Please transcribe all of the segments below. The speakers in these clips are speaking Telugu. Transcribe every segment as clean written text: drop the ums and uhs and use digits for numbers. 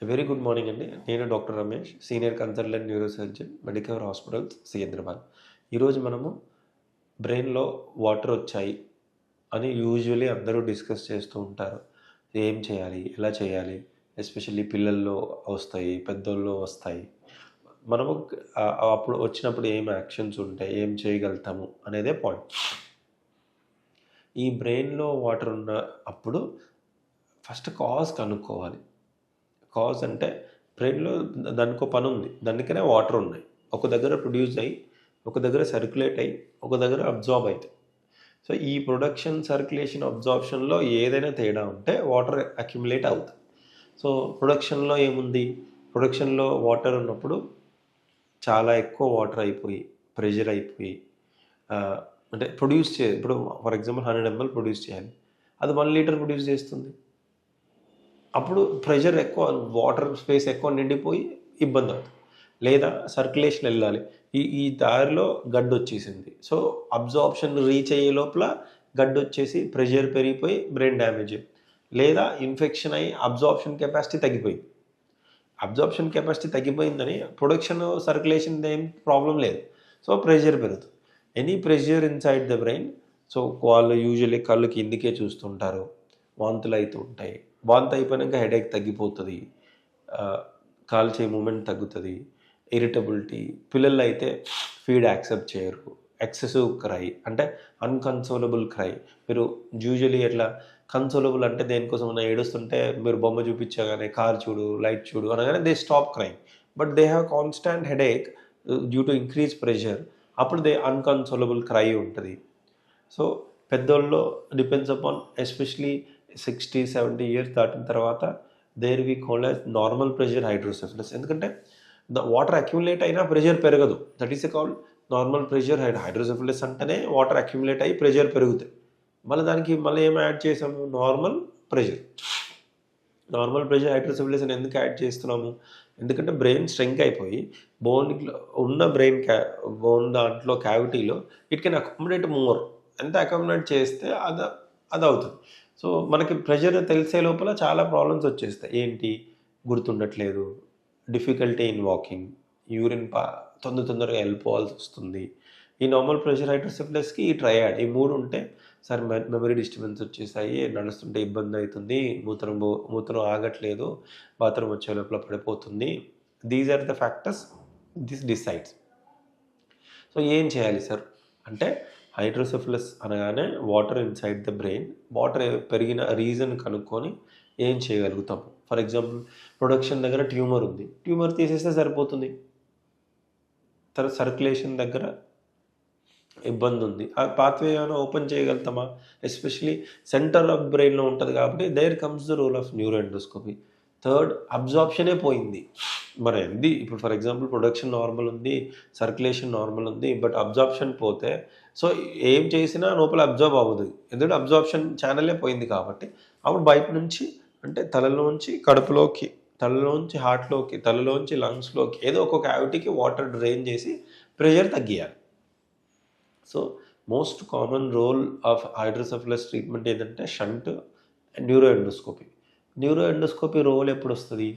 వెరీ గుడ్ మార్నింగ్ అండి. నేను doctor Ramesh, senior consultant neurosurgeon, Medicover hospitals, Secunderabad. ఈరోజు మనము బ్రెయిన్‌లో వాటర్ వచ్చాయి అని యూజువల్లీ అందరూ డిస్కస్ చేస్తూ ఉంటారు. ఏం చేయాలి? ఎలా చేయాలి? ఎస్పెషల్లీ పిల్లల్లో వస్తాయి, పెద్దోల్లో వస్తాయి. మనము అప్పుడు వచ్చినప్పుడు ఏం యాక్షన్స్ ఉంటాయి? ఏం చేయగలుగుతాము? అనేదే పాయింట్. ఈ బ్రెయిన్‌లో వాటర్ ఉన్న అప్పుడు ఫస్ట్ కాజ్ కనుక్కోవాలి. కాజ్ అంటే బ్రెయిన్‌లో దానికో పనుంది. దానికనే వాటర్ ఉన్నాయి. ఒక దగ్గర ప్రొడ్యూస్ అయ్యి, ఒక దగ్గర సర్క్యులేట్ అయ్యి, ఒక దగ్గర అబ్జార్బ్ అయితాయి. సో, ఈ ప్రొడక్షన్, సర్క్యులేషన్, అబ్జార్ప్షన్‌లో ఏదైనా తేడా ఉంటే వాటర్ అక్యుములేట్ అవుతుంది. సో, ప్రొడక్షన్‌లో ఏముంది? ప్రొడక్షన్‌లో వాటర్ ఉన్నప్పుడు చాలా ఎక్కువ వాటర్ అయిపోయి, ప్రెషర్ అయిపోయి అంటే ఇప్పుడు ఫర్ ఎగ్జాంపుల్ 100 ఎంఎల్ ప్రొడ్యూస్ చేయాలి. అది 1 లీటర్ ప్రొడ్యూస్ చేస్తుంది. అప్పుడు ప్రెషర్ ఎక్కువ, వాటర్ స్పేస్ ఎక్కువ నిండిపోయి ఇబ్బంది అవుతుంది. లేదా సర్క్యులేషన్ వెళ్ళాలి. ఈ ఈ దారిలో గడ్డొచ్చేసింది. సో, అబ్జార్ప్షన్ రీచ్ అయ్యే లోపల గడ్డొచ్చేసి ప్రెషర్ పెరిగిపోయి బ్రెయిన్ డ్యామేజ్. లేదా ఇన్ఫెక్షన్ అయ్యి అబ్జార్ప్షన్ కెపాసిటీ తగ్గిపోయింది. అబ్జార్ప్షన్ కెపాసిటీ తగ్గిపోయిందని ప్రొడక్షన్, సర్క్యులేషన్ ఏం ప్రాబ్లమ్ లేదు. సో, ప్రెషర్ పెరుగుతుంది. Any pressure inside the brain. So, వాళ్ళు యూజువల్లీ కళ్ళు కిందికే చూస్తుంటారు. వాంతులైతూ ఉంటాయి. వాంతి అయిపోయినాక హెడేక్ తగ్గిపోతది. కాలు చేయి మూవ్‌మెంట్ తగ్గుతది. ఇరిటబిలిటీ. పిల్లల్లో అయితే ఫీడ్ యాక్సెప్ట్ చేయరు. ఎక్సెసివ్ క్రై అంటే అన్‌కన్సోలబుల్ క్రై. మీరు యూజువల్లీ ఎట్లా కన్సోలబుల్ అంటే దేనికోసమన్నా ఏడుస్తుంటే మీరు బొమ్మ చూపించగానే కార్ చూడు, లైట్ చూడు అనగానే they stop crying. But they have constant headache due to increase pressure. అప్పుడు అన్‌కన్సోలబుల్ క్రై ఉంటది. సో, పెద్దోళ్ళలో డిపెండ్స్ అపాన్ ఎస్పెషల్లీ 60, 70 ఇయర్స్ దాటిన తర్వాత there we call as normal pressure hydrocephalus. ఎందుకంటే వాటర్ అక్యుములేట్ అయినా ప్రెషర్ పెరగదు. That is called normal pressure hydrocephalus అంటేనే వాటర్ అక్యుములేట్ అయ్యి ప్రెషర్ పెరుగుతాయి. దానికి ఏం యాడ్ చేసాము? ప్రెషర్. నార్మల్ ప్రెషర్ హైడ్రోసెఫలస్ అని ఎందుకు యాడ్ చేస్తున్నాము? ఎందుకంటే బ్రెయిన్ స్ట్రెంక్ అయిపోయి బోన్‌లో ఉన్న బోన్ దాంట్లో క్యావిటీలో ఇట్ కెన్ అకామిడేట్ మోర్. ఎంత అకామిడేట్ చేస్తే అదవుతుంది. సో, మనకి ప్రెషర్ తెలిసే లోపల చాలా ప్రాబ్లమ్స్ వచ్చేస్తాయి. ఏంటి? గుర్తుండట్లేదు, డిఫికల్టీ ఇన్ వాకింగ్, యూరిన్ తొందరగా వెళ్ళిపోవాల్సొస్తుంది. ఈ నార్మల్ ప్రెషర్ హైడ్రోసెఫలస్‌కి ఈ ట్రైయాడ్ ఈ 3 ఉంటే సార్ మెమరీ డిస్టర్బెన్స్ వచ్చేసాయి, నడుస్తుంటే ఇబ్బంది అవుతుంది, మూత్రం ఆగట్లేదు, బాత్రూమ్ వచ్చే లోపల పడిపోతుంది. These are the factors this decides. So, ఏం చేయాలి సార్ అంటే హైడ్రోసెఫలస్ అనగానే water inside the brain. Water పెరిగిన రీజన్ కనుక్కొని ఏం చేయగలుగుతాము? ఫర్ ఎగ్జాంపుల్ ప్రొడక్షన్ దగ్గర ట్యూమర్ ఉంది. ట్యూమర్ తీసేస్తే సరిపోతుంది. తర్వాత సర్క్యులేషన్ దగ్గర ఇబ్బంది ఉంది. ఆ పాత్వే ఏమైనా ఓపెన్ చేయగలుగుతామా? ఎస్పెషల్లీ సెంటర్ ఆఫ్ బ్రెయిన్‌లో ఉంటది కాబట్టి there comes the role of neuro endoscopy. Third అబ్జార్ప్షనే పోయింది. ఇప్పుడు ఫర్ ఎగ్జాంపుల్ ప్రొడక్షన్ నార్మల్ ఉంది, సర్క్యులేషన్ నార్మల్ ఉంది. బట్ అబ్జార్ప్షన్ పోతే సో, ఏం చేసినా లోపల అబ్జార్బ్ అవ్వదు. ఎందుకంటే అబ్జార్ప్షన్ ఛానెలే పోయింది కాబట్టి. అప్పుడు బయట నుంచి అంటే తలలోంచి కడుపులోకి, తలలోంచి హార్ట్‌లోకి, తలలోంచి లంగ్స్‌లోకి ఏదో ఒక క్యావిటీకి వాటర్ డ్రైన్ చేసి ప్రెషర్ తగ్గియాలి. So, most common role of hydrocephalus treatment ఏదంటే shunt, neuro endoscopy. Neuro endoscopy role ఎప్పుడొస్తది?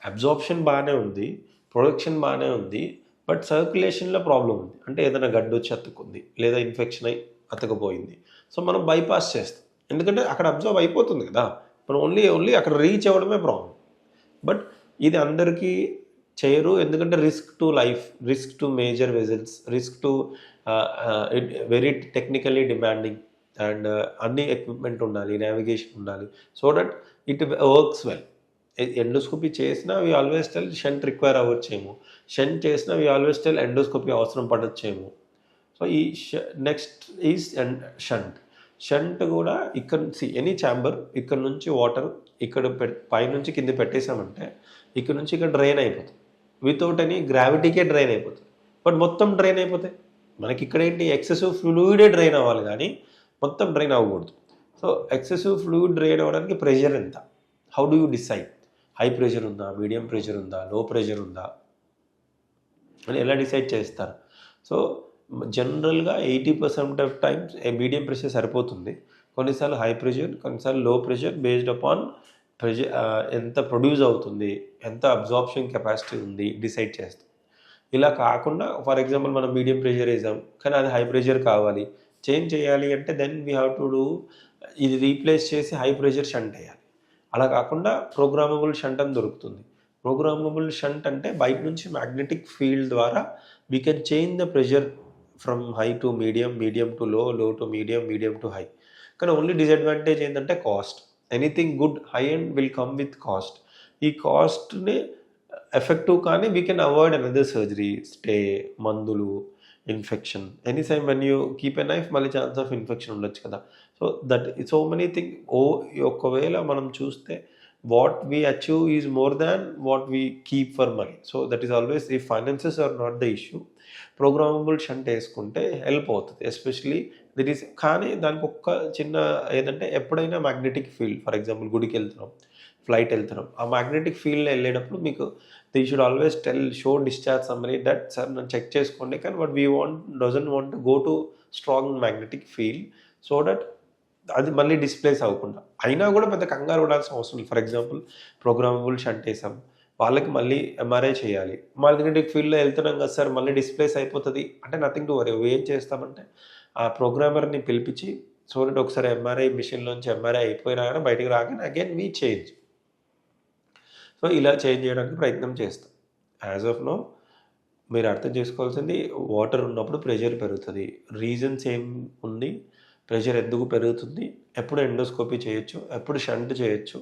అబ్జార్ప్షన్ బానే ఉంది, ప్రొడక్షన్ బానే ఉంది. బట్ సర్క్యులేషన్‌లో ప్రాబ్లమ్ ఉంది. అంటే ఏదైనా గడ్డొచ్చి అతుక్కుంది, లేదా ఇన్ఫెక్షన్ అయ్యి అతుక్కుపోయింది. సో, మనం బైపాస్ చేస్తాం. ఎందుకంటే అక్కడ అబ్జార్బ్ అయిపోతుంది కదా! మనం ఓన్లీ అక్కడ రీచ్ అవ్వడమే ప్రాబ్లమ్. బట్ ఇది అందరికీ చేయరు. ఎందుకంటే risk to life, risk to major vessels, risk to very technically demanding and అన్ని ఎక్విప్మెంట్ ఉండాలి, నావిగేషన్ ఉండాలి. So that it works well. Endoscopy చేసినా we always tell shunt require అవ్వచ్చేమో. షంట్ చేసినా వి ఆల్వేస్ టెల్ ఎండోస్కోపీ అవసరం పడొచ్చేమో. సో, ఈ నెక్స్ట్ ఈజ్ షంట్. షంట్ కూడా ఎనీ ఛాంబర్ ఇక్కడ నుంచి వాటర్ ఇక్కడ పైనుంచి కింద పెట్టేసామంటే ఇక్కడ నుంచి ఇక్కడ డ్రైన్ అయిపోతుంది. వితౌట్ ఎనీ గ్రావిటీకే డ్రైన్ అయిపోతుంది. బట్ మొత్తం డ్రైన్ అయిపోతే మనకి ఇక్కడ ఏంటి ఎక్సెసివ్ ఫ్లూయిడే డ్రైన్ అవ్వాలి కానీ మొత్తం డ్రైన్ అవ్వకూడదు. సో, ఎక్సెసివ్ ఫ్లూయిడ్ డ్రైన్ అవ్వడానికి ప్రెషర్ ఎంత? How do you decide? High pressure ఉందా, మీడియం ప్రెషర్ ఉందా, లో ప్రెషర్ ఉందా అని ఎలా డిసైడ్ చేస్తారు? సో, జనరల్‌గా 80% ఆఫ్ టైమ్స్ మీడియం ప్రెషర్ సరిపోతుంది. కొన్నిసార్లు హై ప్రెషర్, కొన్నిసార్లు లో ప్రెషర్ బేస్డ్ అపాన్ ఎంత ప్రొడ్యూస్ అవుతుంది, ఎంత అబ్జార్ప్షన్ కెపాసిటీ ఉంది డిసైడ్ చేస్తాం. ఇలా కాకుండా ఫర్ ఎగ్జాంపుల్ మనం మీడియం ప్రెషర్ వేసాం, కానీ అది హై ప్రెషర్ కావాలి. చేంజ్ చేయాలి అంటే then we have to do ఇది రీప్లేస్ చేసి హై ప్రెషర్ షంట్ వేయాలి. అలా కాకుండా ప్రోగ్రామబుల్ షంట్ అని దొరుకుతుంది. ప్రోగ్రామబుల్ షంట్ అంటే బయట నుంచి మ్యాగ్నెటిక్ ఫీల్డ్ ద్వారా we can change the pressure from high to medium, medium to low, low to medium, medium to high. కానీ ఓన్లీ డిసడ్వాంటేజ్ ఏంటంటే cost. Anything good high and will come with cost. ఈ కాస్ట్ని ఎఫెక్టివ్ కానీ we can avoid another surgery, stay, మందులు, infection. Any time when you keep a knife మళ్ళీ ఛాన్స్ ఆఫ్ ఇన్ఫెక్షన్ ఉండొచ్చు కదా. So that so many thing ఒకవేళ మనం చూస్తే what we achieve is more than what we keep for money. So that is always ఈ finances are not the issue. Programmable shunt వేసుకుంటే హెల్ప్ అవుతుంది ఎస్పెషలీ దిట్ ఈస్. కానీ దానికి ఒక్క చిన్న ఏదంటే ఎప్పుడైనా మ్యాగ్నెటిక్ ఫీల్డ్, ఫర్ ఎగ్జాంపుల్ గుడికి వెళ్తున్నాం, ఫ్లైట్ వెళ్తున్నాం, ఆ మ్యాగ్నెటిక్ ఫీల్డ్లో వెళ్ళేటప్పుడు మీకు they should always show discharge summary that sir నన్ను చెక్ చేసుకోండి, కానీ but we doesn't want to go to strong magnetic field so that అది మళ్ళీ డిస్ప్లేస్ అవ్వకుండా. అయినా కూడా పెద్ద కంగారు పడాల్సిన అవసరం లేదు. ఫర్ ఎగ్జాంపుల్ ప్రోగ్రామబుల్ షంట్ వేసాం, వాళ్ళకి మళ్ళీ ఎంఆర్ఐ చేయాలి, మ్యాగ్నెటిక్ ఫీల్డ్లో వెళ్తున్నాం కదా సార్ మళ్ళీ డిస్ప్లేస్ అయిపోతుంది అంటే నథింగ్ టు వరీ. ఏం చేస్తామంటే ఆ ప్రోగ్రామర్ని పిలిపించి సో దట్ ఒకసారి ఎంఆర్ఐ మిషన్లోంచి ఎంఆర్ఐ అయిపోయినా కానీ బయటికి రాగానే అగైన్ వీ చేంజ్. సో ఇలా చేంజ్ చేయడానికి ప్రయత్నం చేస్తాం. యాజ్ ఆఫ్ నో మీరు అర్థం చేసుకోవాల్సింది వాటర్ ఉన్నప్పుడు ప్రెషర్ పెరుగుతుంది. రీజన్స్ ఏం ఉంది, ప్రెషర్ ఎందుకు పెరుగుతుంది, ఎప్పుడు ఎండోస్కోపీ చేయొచ్చు, ఎప్పుడు షంట్ చేయొచ్చు,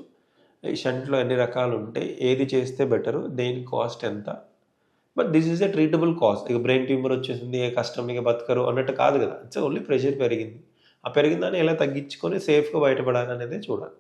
ఈ షంట్లో ఎన్ని రకాలు ఉంటాయి, ఏది చేస్తే బెటరు, దేని కాస్ట్ ఎంత. But this is a treatable cost. ఇక బ్రెయిన్ ట్యూమర్ వచ్చేసింది, ఏ కష్టం, ఇక బతకరు అన్నట్టు కాదు కదా. ఇట్స్ ఓన్లీ ప్రెషర్ పెరిగింది. ఆ పెరిగిందని ఎలా తగ్గించుకొని సేఫ్గా బయటపడాలి అనేది చూడాలి.